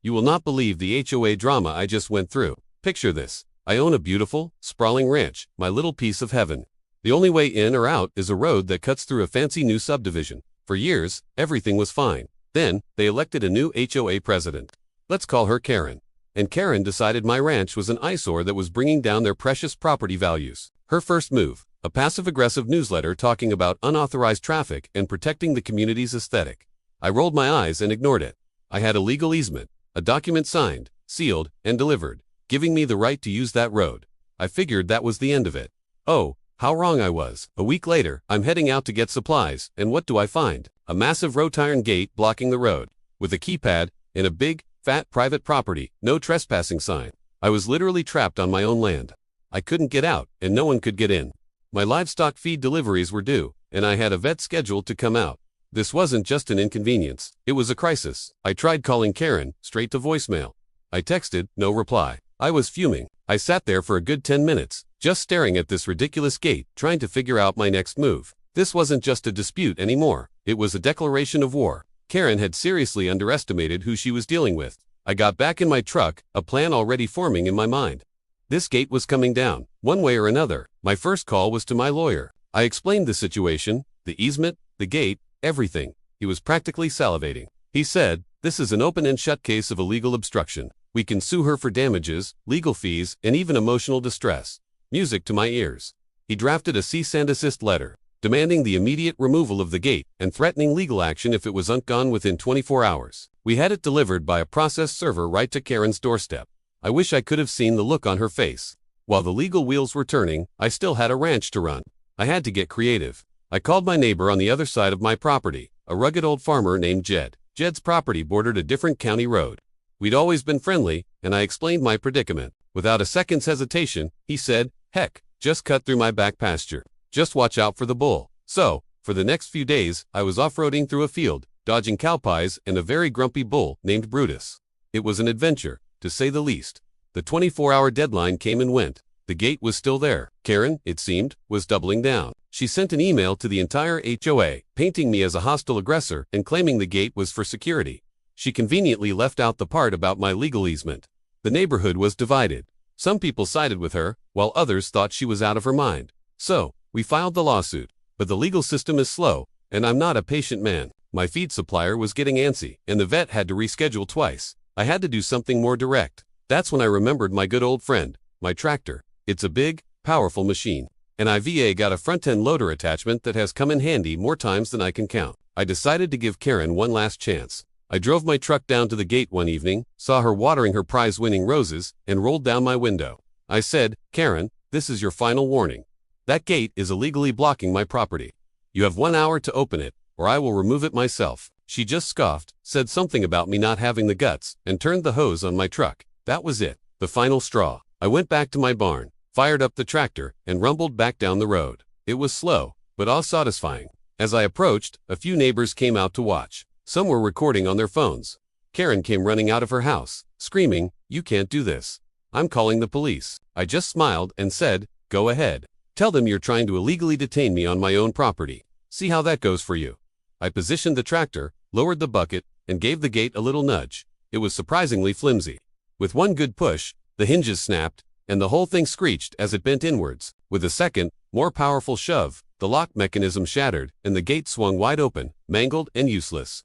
You will not believe the HOA drama I just went through. Picture this. I own a beautiful, sprawling ranch, my little piece of heaven. The only way in or out is a road that cuts through a fancy new subdivision. For years, everything was fine. Then, they elected a new HOA president. Let's call her Karen. And Karen decided my ranch was an eyesore that was bringing down their precious property values. Her first move, a passive-aggressive newsletter talking about unauthorized traffic and protecting the community's aesthetic. I rolled my eyes and ignored it. I had a legal easement, a document signed, sealed, and delivered, giving me the right to use that road. I figured that was the end of it. Oh, how wrong I was. A week later, I'm heading out to get supplies, and what do I find? A massive wrought iron gate blocking the road, with a keypad, and a big, fat private property, no trespassing sign. I was literally trapped on my own land. I couldn't get out, and no one could get in. My livestock feed deliveries were due, and I had a vet scheduled to come out. This wasn't just an inconvenience, it was a crisis. I tried calling Karen, straight to voicemail. I texted, no reply. I was fuming. I sat there for a good 10 minutes, just staring at this ridiculous gate, trying to figure out my next move. This wasn't just a dispute anymore, it was a declaration of war. Karen had seriously underestimated who she was dealing with. I got back in my truck, a plan already forming in my mind. This gate was coming down, one way or another. My first call was to my lawyer. I explained the situation, the easement, the gate, everything. He was practically salivating. He said, "This is an open and shut case of illegal obstruction. We can sue her for damages, legal fees, and even emotional distress." Music to my ears. He drafted a cease and desist letter, demanding the immediate removal of the gate and threatening legal action if it was undone within 24 hours. We had it delivered by a process server right to Karen's doorstep. I wish I could have seen the look on her face. While the legal wheels were turning, I still had a ranch to run. I had to get creative. I called my neighbor on the other side of my property, a rugged old farmer named Jed. Jed's property bordered a different county road. We'd always been friendly, and I explained my predicament. Without a second's hesitation, he said, "Heck, just cut through my back pasture. Just watch out for the bull." So, for the next few days, I was off-roading through a field, dodging cow pies and a very grumpy bull named Brutus. It was an adventure, to say the least. The 24-hour deadline came and went. The gate was still there. Karen, it seemed, was doubling down. She sent an email to the entire HOA, painting me as a hostile aggressor and claiming the gate was for security. She conveniently left out the part about my legal easement. The neighborhood was divided. Some people sided with her, while others thought she was out of her mind. So, we filed the lawsuit. But the legal system is slow, and I'm not a patient man. My feed supplier was getting antsy, and the vet had to reschedule twice. I had to do something more direct. That's when I remembered my good old friend, my tractor. It's a big, powerful machine. And IVA got a front-end loader attachment that has come in handy more times than I can count. I decided to give Karen one last chance. I drove my truck down to the gate one evening, saw her watering her prize-winning roses, and rolled down my window. I said, "Karen, this is your final warning. That gate is illegally blocking my property. You have 1 hour to open it, or I will remove it myself." She just scoffed, said something about me not having the guts, and turned the hose on my truck. That was it, the final straw. I went back to my barn, fired up the tractor, and rumbled back down the road. It was slow, but all satisfying. As I approached, a few neighbors came out to watch. Some were recording on their phones. Karen came running out of her house, screaming, "You can't do this. I'm calling the police." I just smiled and said, "Go ahead. Tell them you're trying to illegally detain me on my own property. See how that goes for you." I positioned the tractor, lowered the bucket, and gave the gate a little nudge. It was surprisingly flimsy. With one good push, the hinges snapped, and the whole thing screeched as it bent inwards. With a second, more powerful shove, the lock mechanism shattered, and the gate swung wide open, mangled and useless.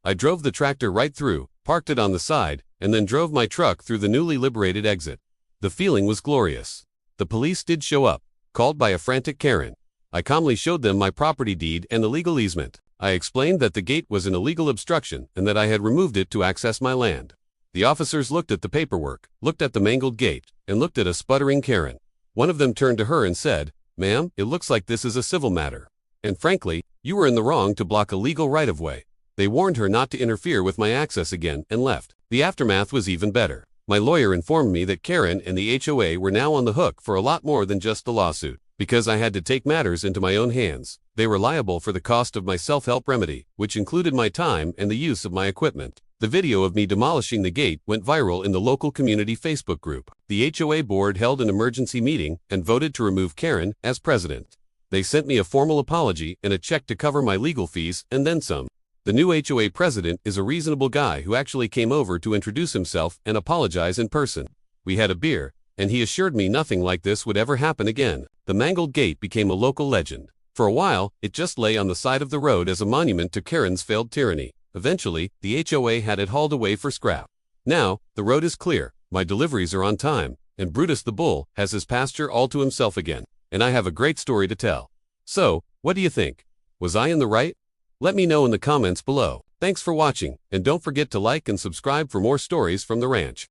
I drove the tractor right through, parked it on the side, and then drove my truck through the newly liberated exit. The feeling was glorious. The police did show up, called by a frantic Karen. I calmly showed them my property deed and the legal easement. I explained that the gate was an illegal obstruction and that I had removed it to access my land. The officers looked at the paperwork, looked at the mangled gate, and looked at a sputtering Karen. One of them turned to her and said, "Ma'am, it looks like this is a civil matter. And frankly, you were in the wrong to block a legal right-of-way." They warned her not to interfere with my access again and left. The aftermath was even better. My lawyer informed me that Karen and the HOA were now on the hook for a lot more than just the lawsuit. Because I had to take matters into my own hands, they were liable for the cost of my self-help remedy, which included my time and the use of my equipment. The video of me demolishing the gate went viral in the local community Facebook group. The HOA board held an emergency meeting and voted to remove Karen as president. They sent me a formal apology and a check to cover my legal fees and then some. The new HOA president is a reasonable guy who actually came over to introduce himself and apologize in person. We had a beer, and he assured me nothing like this would ever happen again. The mangled gate became a local legend. For a while, it just lay on the side of the road as a monument to Karen's failed tyranny. Eventually, the HOA had it hauled away for scrap. Now, the road is clear, my deliveries are on time, and Brutus the Bull has his pasture all to himself again. And I have a great story to tell. So, what do you think? Was I in the right? Let me know in the comments below. Thanks for watching, and don't forget to like and subscribe for more stories from the ranch.